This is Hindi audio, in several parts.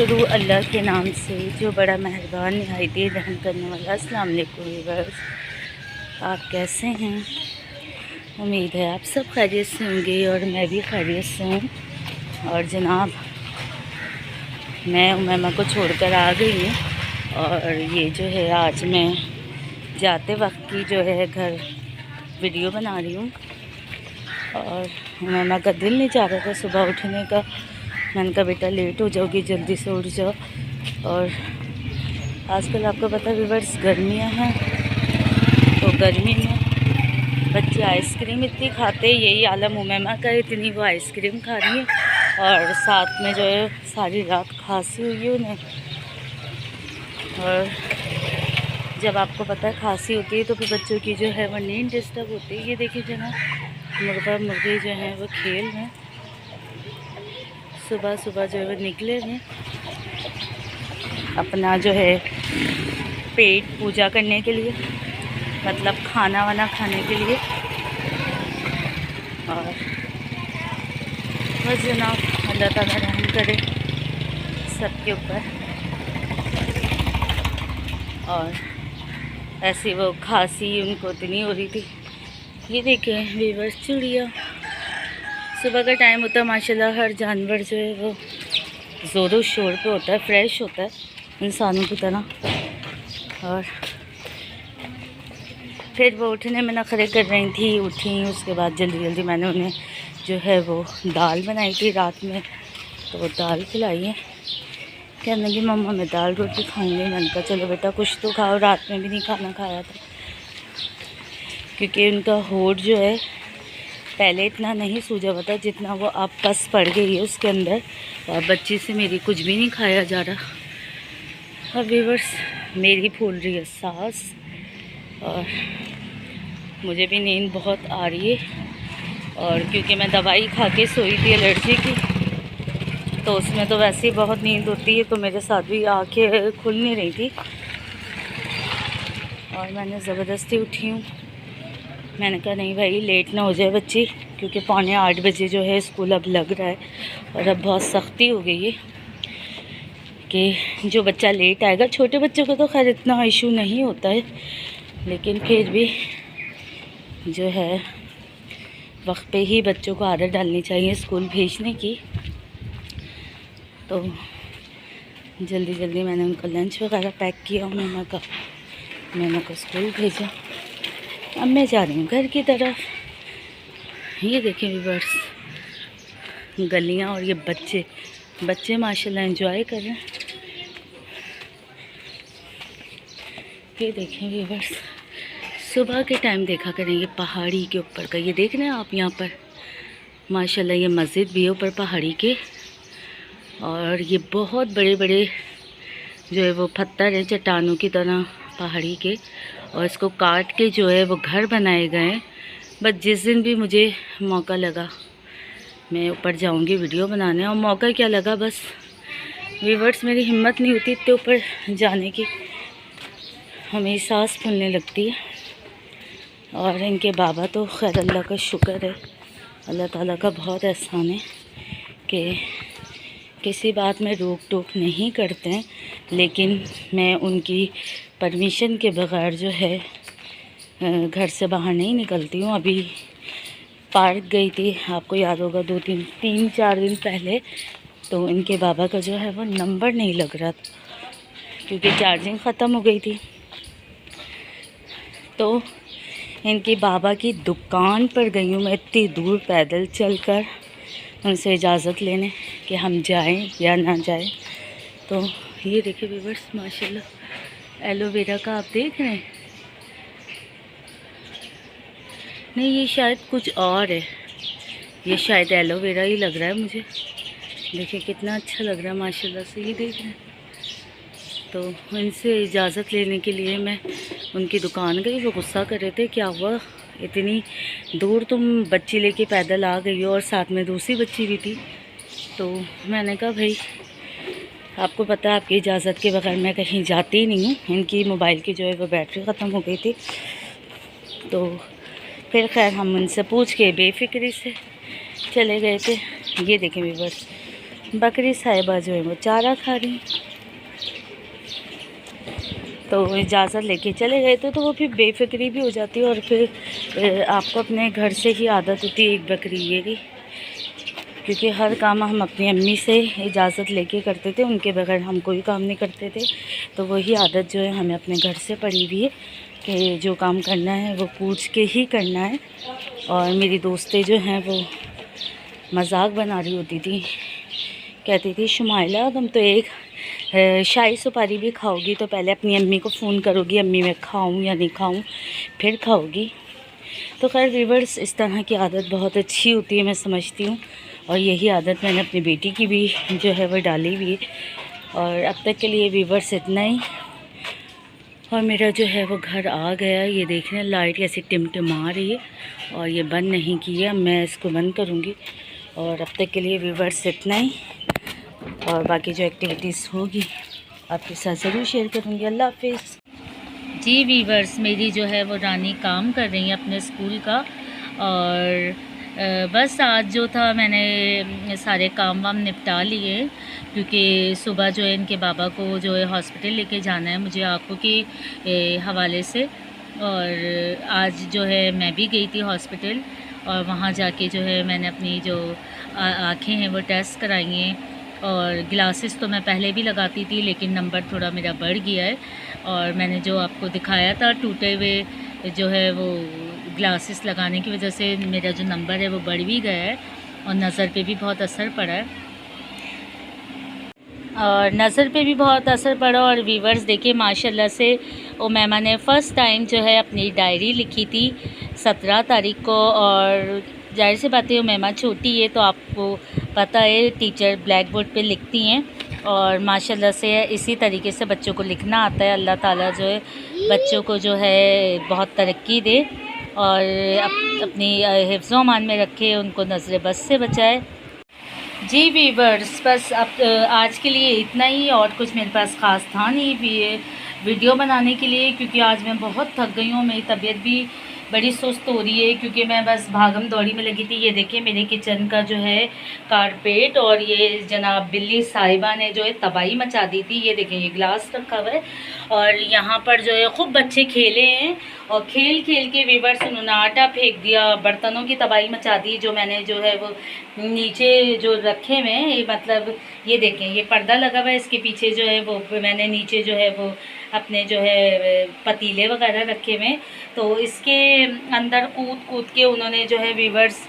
शुरू अल्लाह के नाम से जो बड़ा मेहरबान निहायत रहम करने वाला। अस्सलाम वालेकुम व्यूअर्स, आप कैसे हैं? उम्मीद है आप सब खैरियत से होंगे और मैं भी खैरियत से हूँ। और जनाब, मैं उमैमा को छोड़कर आ गई हूँ और ये जो है आज मैं जाते वक्त की जो है घर वीडियो बना रही हूँ। और उमैमा का दिल नहीं चाह रहा था सुबह उठने का। मैंने कहा बेटा लेट हो जाओगी, जल्दी से उठ जाओ। और आजकल आपको पता है व्यूअर्स, गर्मियाँ हैं तो गर्मी में बच्चे आइसक्रीम इतनी खाते, यही आलम उमैमा का, इतनी वो आइसक्रीम खा रही है और साथ में जो है सारी रात खांसी हुई है उन्हें। और जब आपको पता है खांसी होती है तो फिर बच्चों की जो है वो नींद डिस्टर्ब होती है। ये देखिए जना मुर्गा मुर्गी जो हैं वो खेल रहे हैं। सुबह सुबह जो है वो निकले हैं अपना जो है पेट पूजा करने के लिए, मतलब खाना वाना खाने के लिए। और बस जनाब अल्लाह ताला रहम करे सबके ऊपर। और ऐसी वो खांसी उनको इतनी हो रही थी। ये देखें व्यूअर्स, चिड़िया सुबह का टाइम होता है माशाल्लाह, हर जानवर जो है वो ज़ोरों शोर पे होता है, फ्रेश होता है इंसानों की तरह। और फिर वो उठने में नखरे कर रही थी, उठी। उसके बाद जल्दी जल्दी मैंने उन्हें जो है वो दाल बनाई थी रात में, तो वो दाल खिलाई है। कहने लगी मम्मा मैं दाल रोटी खाऊंगी। मैंने कहा चलो बेटा कुछ तो खाओ, रात में भी नहीं खाना खाया था क्योंकि उनका होठ जो है पहले इतना नहीं सूजा हुआ था जितना वो अब पस पड़ गई है उसके अंदर। और बच्ची से मेरी कुछ भी नहीं खाया जा रहा। और व्यूअर्स, मेरी फूल रही है सांस और मुझे भी नींद बहुत आ रही है। और क्योंकि मैं दवाई खा के सोई थी एलर्जी की, तो उसमें तो वैसे ही बहुत नींद होती है, तो मेरे साथ भी आँखें खुल नहीं रही थी और मैंने ज़बरदस्ती उठी हूँ। मैंने कहा नहीं भाई लेट ना हो जाए बच्ची, क्योंकि 7:45 बजे जो है स्कूल अब लग रहा है। और अब बहुत सख्ती हो गई है कि जो बच्चा लेट आएगा, छोटे बच्चों को तो खैर इतना इशू नहीं होता है, लेकिन फिर भी जो है वक्त पे ही बच्चों को आदत डालनी चाहिए स्कूल भेजने की। तो जल्दी जल्दी मैंने उनका लंच वगैरह पैक किया, मैंने को स्कूल भेजा। अब मैं जा रही हूँ घर की तरफ। ये देखें व्यूअर्स, गलियाँ और ये बच्चे माशाल्लाह एंजॉय कर रहे हैं। ये देखें व्यूअर्स, सुबह के टाइम देखा करेंगे पहाड़ी के ऊपर का, ये देख रहे हैं आप यहाँ पर माशाल्लाह ये मस्जिद भी है ऊपर पहाड़ी के। और ये बहुत बड़े बड़े जो है वो पत्थर है चट्टानों की तरह पहाड़ी के, और इसको काट के जो है वो घर बनाए गए हैं। बस जिस दिन भी मुझे मौका लगा मैं ऊपर जाऊंगी वीडियो बनाने। और मौका क्या लगा, बस व्यूअर्स मेरी हिम्मत नहीं होती इतने ऊपर जाने की, हमें सांस फूलने लगती है। और इनके बाबा तो खैर अल्लाह का शुक्र है, अल्लाह ताला का बहुत एहसान है कि किसी बात में रोक टोक नहीं करते हैं। लेकिन मैं उनकी परमिशन के बग़ैर जो है घर से बाहर नहीं निकलती हूँ। अभी पार्क गई थी, आपको याद होगा 3-4 दिन पहले, तो इनके बाबा का जो है वो नंबर नहीं लग रहा था क्योंकि चार्जिंग ख़त्म हो गई थी। तो इनके बाबा की दुकान पर गई हूँ मैं इतनी दूर पैदल चलकर उनसे इजाज़त लेने कि हम जाएं या ना जाएं। तो ये देखिए व्यूअर्स माशाल्लाह एलोवेरा का आप देख रहे हैं। नहीं ये शायद कुछ और है, ये शायद एलोवेरा ही लग रहा है मुझे। देखिए कितना अच्छा लग रहा है माशाल्लाह से, ये देख रहे हैं। तो इनसे इजाज़त लेने के लिए मैं उनकी दुकान गई। वो गुस्सा कर रहे थे, क्या हुआ इतनी दूर तुम बच्ची लेके पैदल आ गई हो और साथ में दूसरी बच्ची भी थी। तो मैंने कहा भाई आपको पता है आपकी इजाज़त के बगैर मैं कहीं जाती ही नहीं हूँ। इनकी मोबाइल की जो है वो बैटरी ख़त्म हो गई थी, तो फिर खैर हम उनसे पूछ के बेफिक्री से चले गए थे। ये देखें व्यूअर्स बकरी साहिबा जो है वो चारा खा रही। तो इजाज़त लेके चले गए थे, तो वो फिर बेफिक्री भी हो जाती है और फिर आपको अपने घर से ही आदत होती है एक बकरी ये की, क्योंकि हर काम हम अपनी अम्मी से इजाज़त लेके करते थे, उनके बगैर हम कोई काम नहीं करते थे। तो वही आदत जो है हमें अपने घर से पड़ी हुई है कि जो काम करना है वो पूछ के ही करना है। और मेरी दोस्तें जो हैं वो मजाक बना रही होती थी, कहती थी शुमाइला तुम तो एक शाही सुपारी भी खाओगी तो पहले अपनी अम्मी को फ़ोन करोगी, अम्मी मैं खाऊं या नहीं खाऊं, फिर खाओगी। तो खैर व्यूअर्स, इस तरह की आदत बहुत अच्छी होती है, मैं समझती हूँ। और यही आदत मैंने अपनी बेटी की भी जो है वो डाली हुई है। और अब तक के लिए व्यूअर्स इतना ही। और मेरा जो है वो घर आ गया, ये देख रहे हैं लाइट कैसी टिमटिमा रही है और ये बंद नहीं की है, अब मैं इसको बंद करूँगी। और अब तक के लिए व्यूअर्स इतना ही, और बाकी जो एक्टिविटीज़ होगी आपके साथ ज़रूर शेयर करूँगी। अल्लाह हाफिज़। जी व्यूअर्स, मेरी जो है वो रानी काम कर रही है अपने स्कूल का, और बस आज जो था मैंने सारे काम वाम निपटा लिए, क्योंकि सुबह जो है इनके बाबा को जो है हॉस्पिटल लेके जाना है मुझे आँखों के हवाले से। और आज जो है मैं भी गई थी हॉस्पिटल, और वहाँ जाके जो है मैंने अपनी जो आँखें हैं वो टेस्ट कराई हैं। और ग्लासेस तो मैं पहले भी लगाती थी, लेकिन नंबर थोड़ा मेरा बढ़ गया है। और मैंने जो आपको दिखाया था टूटे हुए जो है वो ग्लासेस लगाने की वजह से मेरा जो नंबर है वो बढ़ भी गया है, और नज़र पे भी बहुत असर पड़ा है। और नज़र पे भी बहुत असर पड़ा। और व्यूअर्स देखिए माशाल्लाह से वो मैमा ने फ़र्स्ट टाइम जो है अपनी डायरी लिखी थी 17 तारीख को। और जाहिर सी बात है वो मैमा छोटी है, तो आपको पता है टीचर ब्लैक बोर्ड पे लिखती हैं, और माशाल्लाह से इसी तरीके से बच्चों को लिखना आता है। अल्लाह ताला जो है बच्चों को जो है बहुत तरक्की दे और अपनी हिफ्ज़-ओ अमान में रखे, उनको नज़र बस से बचाए। जी वीवर्स, बस अब आज के लिए इतना ही, और कुछ मेरे पास ख़ास था नहीं भी वीडियो बनाने के लिए, क्योंकि आज मैं बहुत थक गई हूँ, मेरी तबीयत भी बड़ी सुस्त हो रही है, क्योंकि मैं बस भागम दौड़ी में लगी थी। ये देखिए मेरे किचन का जो है कारपेट, और ये जनाब बिल्ली साहिबा ने जो है तबाही मचा दी थी। ये देखें ये ग्लास रखा हुआ है, और यहाँ पर जो है खूब बच्चे खेले हैं, और खेल खेल के वीवर्स उन्होंने आटा फेंक दिया, बर्तनों की तबाही मचा दी जो मैंने जो है वो नीचे जो रखे हुए हैं। ये मतलब ये देखें ये पर्दा लगा हुआ है, इसके पीछे जो है वो मैंने नीचे जो है वो अपने जो है पतीले वगैरह रखे हुए हैं, तो इसके अंदर कूद कूद के उन्होंने जो है वीवर्स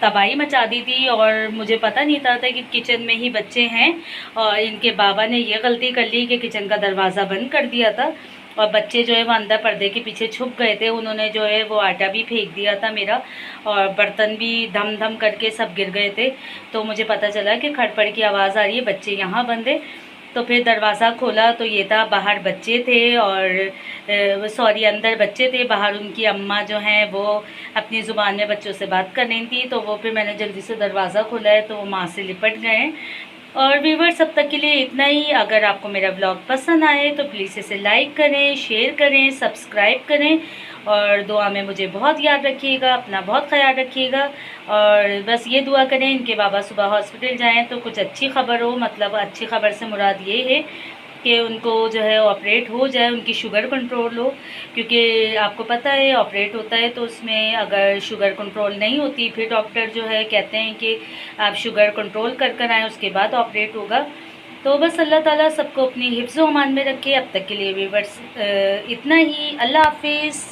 तबाही मचा दी थी। और मुझे पता नहीं था कि किचन में ही बच्चे हैं, और इनके बाबा ने ये गलती कर ली कि किचन का दरवाज़ा बंद कर दिया था, और बच्चे जो है वो अंदर पर्दे के पीछे छुप गए थे। उन्होंने जो है वो आटा भी फेंक दिया था मेरा, और बर्तन भी धम धम करके सब गिर गए थे। तो मुझे पता चला कि खड़पड़ की आवाज़ आ रही है, बच्चे यहाँ बंद है। तो फिर दरवाज़ा खोला तो ये था बाहर बच्चे थे, और सॉरी अंदर बच्चे थे, बाहर उनकी अम्मा जो हैं वो अपनी ज़ुबान में बच्चों से बात कर रही थी। तो वो फिर मैंने जल्दी से दरवाज़ा खोला है, तो वो माँ से लिपट गए। और व्यूअर्स अब तक के लिए इतना ही। अगर आपको मेरा ब्लॉग पसंद आए तो प्लीज़ इसे लाइक करें, शेयर करें, सब्सक्राइब करें, और दुआ में मुझे बहुत याद रखिएगा, अपना बहुत ख्याल रखिएगा। और बस ये दुआ करें इनके बाबा सुबह हॉस्पिटल जाएं तो कुछ अच्छी खबर हो, मतलब अच्छी खबर से मुराद ये है कि उनको जो है ऑपरेट हो जाए, उनकी शुगर कंट्रोल हो, क्योंकि आपको पता है ऑपरेट होता है तो उसमें अगर शुगर कंट्रोल नहीं होती फिर डॉक्टर जो है कहते हैं कि आप शुगर कंट्रोल कर आएँ, उसके बाद ऑपरेट होगा। तो बस अल्लाह ताला सबको अपनी हिफ्ज़-ओ-अमान में रखे। अब तक के लिए व्यूअर्स इतना ही। अल्लाह हाफिज़।